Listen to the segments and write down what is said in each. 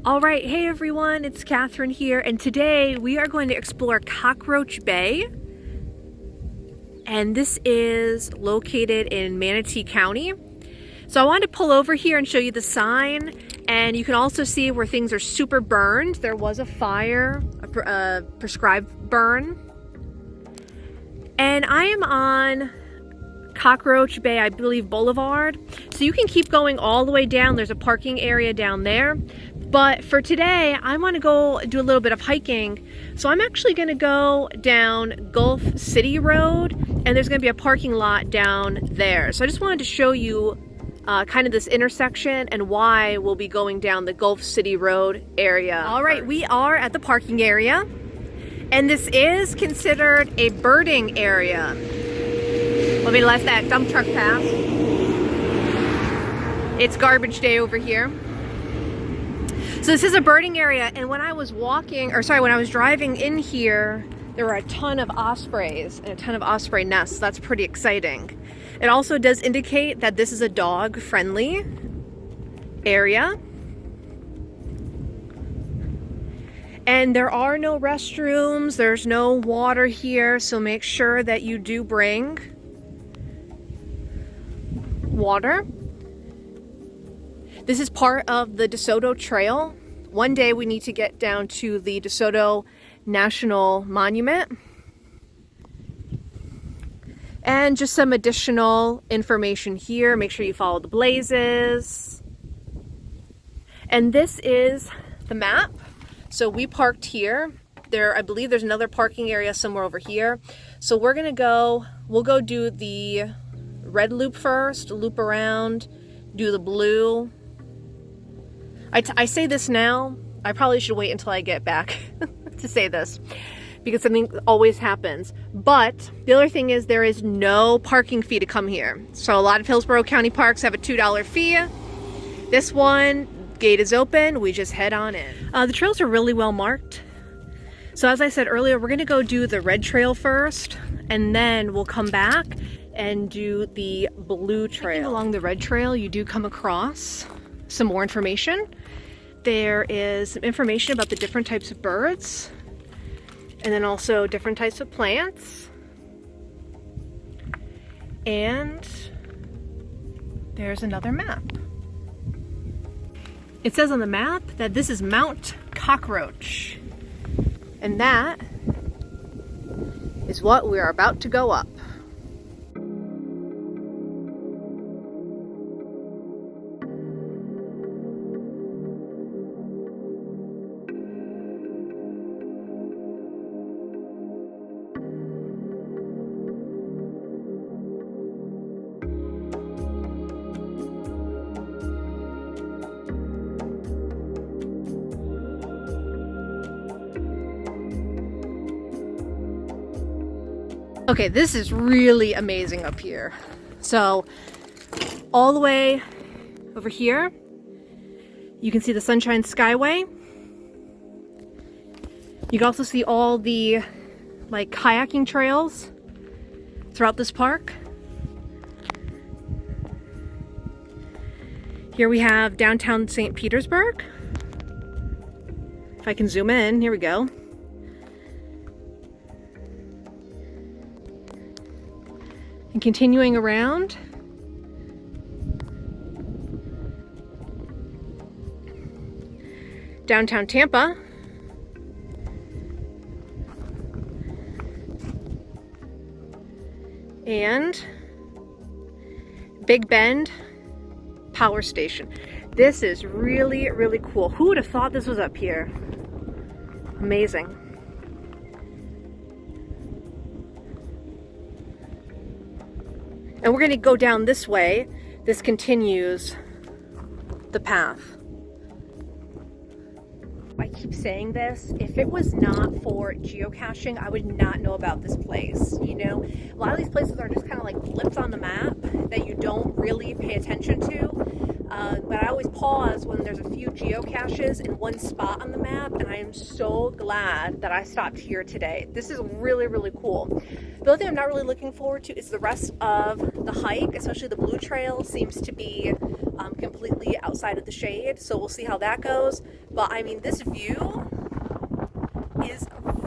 All right, hey everyone, it's Catherine here, and today we are going to explore Cockroach Bay. And this is located in Mt County. So I wanted to pull over here and show you the sign, and you can also see where things are super burned. There was a fire, a prescribed burn. And I am on Cockroach Bay, I believe, Boulevard. So you can keep going all the way down. There's a parking area down there. But for today, I want to go do a little bit of hiking. So I'm actually going to go down Gulf City Road, and there's going to be a parking lot down there. So I just wanted to show you kind of this intersection and why we'll be going down the Gulf City Road area. All right, we are at the parking area, and this is considered a birding area. Let me let that dump truck pass. It's garbage day over here. So this is a birding area, and when I was driving in here, there were a ton of ospreys and a ton of osprey nests. That's pretty exciting. It also does indicate that this is a dog-friendly area. And there are no restrooms, there's no water here, so make sure that you do bring water. This is part of the DeSoto Trail. One day we need to get down to the DeSoto National Monument. And just some additional information here. Make sure you follow the blazes. And this is the map. So we parked here. I believe there's another parking area somewhere over here. So we'll go do the red loop first, loop around, do the blue. I say this now, I probably should wait until I get back to say this, because something always happens. But the other thing is there is no parking fee to come here. So a lot of Hillsborough County parks have a $2 fee. This one, gate is open, we just head on in. The trails are really well marked. So as I said earlier, we're gonna go do the red trail first, and then we'll come back and do the blue trail. Along the red trail, you do come across some more information. There is some information about the different types of birds, and then also different types of plants. And there's another map. It says on the map that this is Mt Cockroach, and that is what we are about to go up. Okay, this is really amazing up here. So all the way over here, you can see the Sunshine Skyway. You can also see all the kayaking trails throughout this park. Here we have downtown St Petersburg. If I can zoom in, here we go. And continuing around, downtown Tampa, and Big Bend Power Station. This is really, really cool. Who would have thought this was up here? Amazing. And we're going to go down this way. This continues the path. I keep saying this, if it was not for geocaching, I would not know about this place. You know, a lot of these places are just kind of like blips on the map that you don't really pay attention to. But I always pause when there's a few geocaches in one spot on the map, and I am so glad that I stopped here today. This is really, really cool. The only thing I'm not really looking forward to is the rest of the hike, especially the blue trail seems to be completely outside of the shade. So we'll see how that goes. But I mean, this view is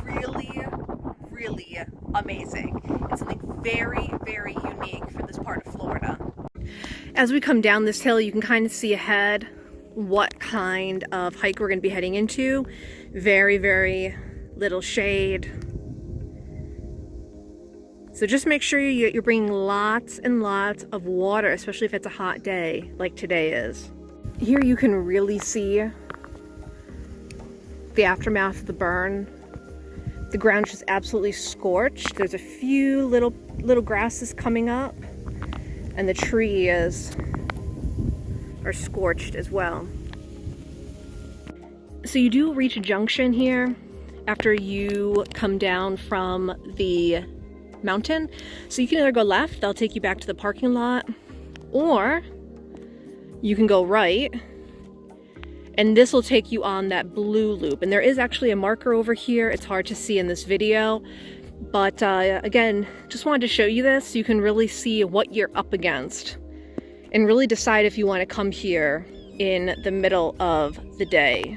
really, really amazing. It's something very, very unique for this part of Florida. As we come down this hill, you can kind of see ahead what kind of hike we're going to be heading into. Very, very little shade. So just make sure you're bringing lots and lots of water, especially if it's a hot day like today is. Here you can really see the aftermath of the burn. The ground is just absolutely scorched. There's a few little grasses coming up, and the trees are scorched as well. So you do reach a junction here after you come down from the mountain. So you can either go left, that'll take you back to the parking lot, or you can go right, and this will take you on that blue loop. And there is actually a marker over here. It's hard to see in this video, but again, just wanted to show you this so you can really see what you're up against and really decide if you want to come here in the middle of the day.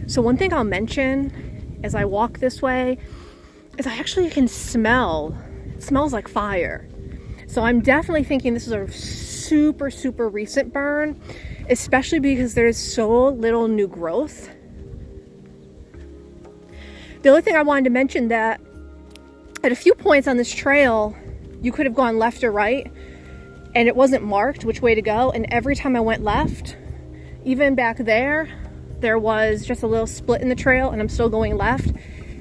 So one thing I'll mention as I walk this way is I actually can smell, it smells like fire. So I'm definitely thinking this is a super, super recent burn, especially because there's so little new growth. The other thing I wanted to mention that at a few points on this trail, you could have gone left or right, and it wasn't marked which way to go. And every time I went left, even back there was just a little split in the trail, and I'm still going left,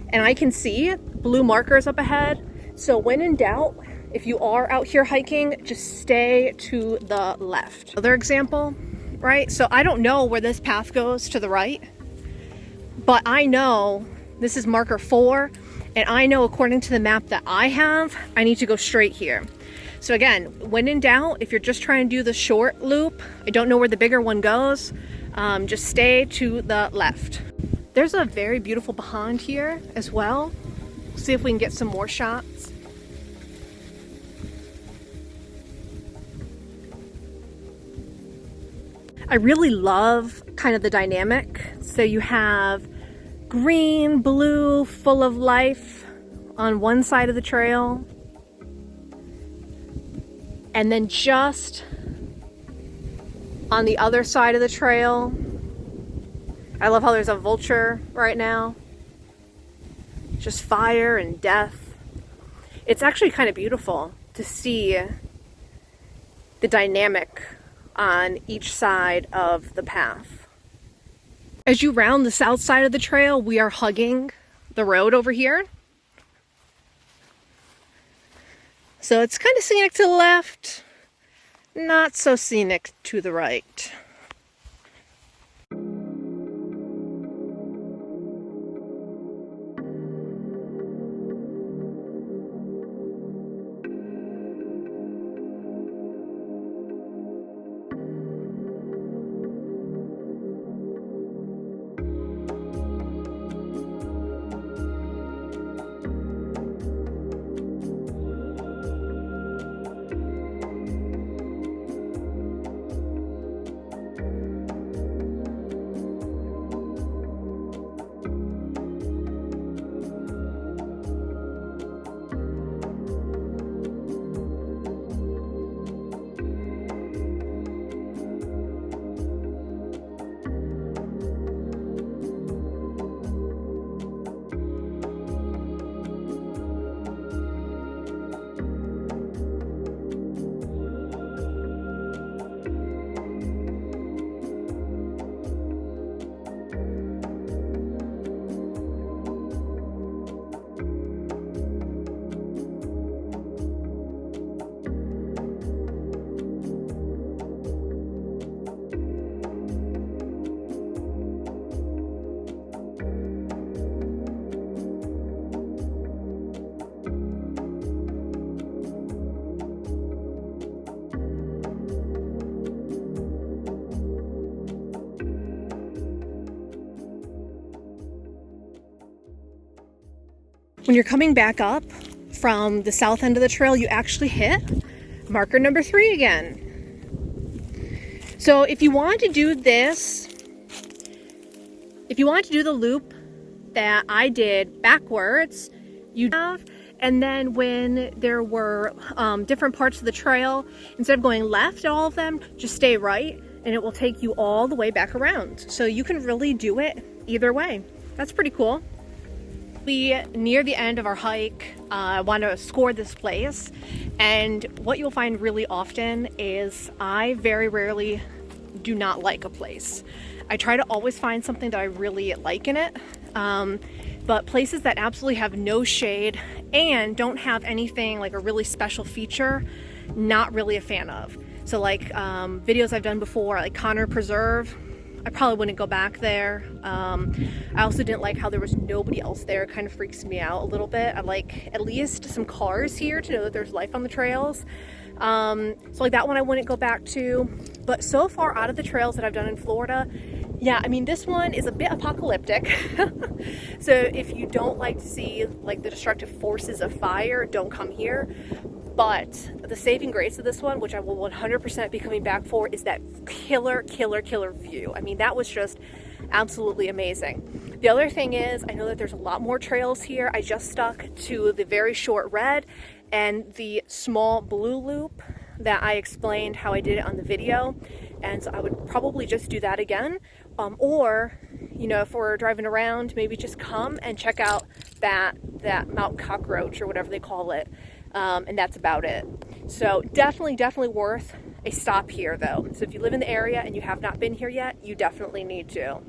and I can see blue markers up ahead. So when in doubt, if you are out here hiking, just stay to the left. Another example, right? So I don't know where this path goes to the right, but I know this is marker 4, and I know according to the map that I have, I need to go straight here. So again, when in doubt, if you're just trying to do the short loop, I don't know where the bigger one goes, just stay to the left. There's a very beautiful pond here as well. See if we can get some more shots. I really love kind of the dynamic. So you have green, blue, full of life on one side of the trail, and then just on the other side of the trail, I love how there's a vulture right now. Just fire and death. It's actually kind of beautiful to see the dynamic on each side of the path. As you round the south side of the trail, we are hugging the road over here. So it's kind of scenic to the left, not so scenic to the right. When you're coming back up from the south end of the trail, you actually hit marker number 3 again. So if you want to do this, if you want to do the loop that I did backwards, you have, and then when there were different parts of the trail, instead of going left at all of them, just stay right, and it will take you all the way back around. So you can really do it either way. That's pretty cool. We near the end of our hike, I want to score this place, and what you'll find really often is I very rarely do not like a place. I try to always find something that I really like in it, but places that absolutely have no shade and don't have anything like a really special feature, not really a fan of. So like videos I've done before, like Cockroach Preserve, I probably wouldn't go back there. I also didn't like how there was nobody else there. It kind of freaks me out a little bit. I like at least some cars here to know that there's life on the trails. So like that one I wouldn't go back to. But so far out of the trails that I've done in Florida, yeah, I mean, this one is a bit apocalyptic. So if you don't like to see like the destructive forces of fire, don't come here. But the saving grace of this one, which I will 100% be coming back for, is that killer view. I mean, that was just absolutely amazing. The other thing is, I know that there's a lot more trails here. I just stuck to the very short red and the small blue loop that I explained how I did it on the video. And so I would probably just do that again. Or, you know, if we're driving around, maybe just come and check out that Mt Cockroach or whatever they call it. And that's about it. So definitely worth a stop here though. So if you live in the area and you have not been here yet, you definitely need to.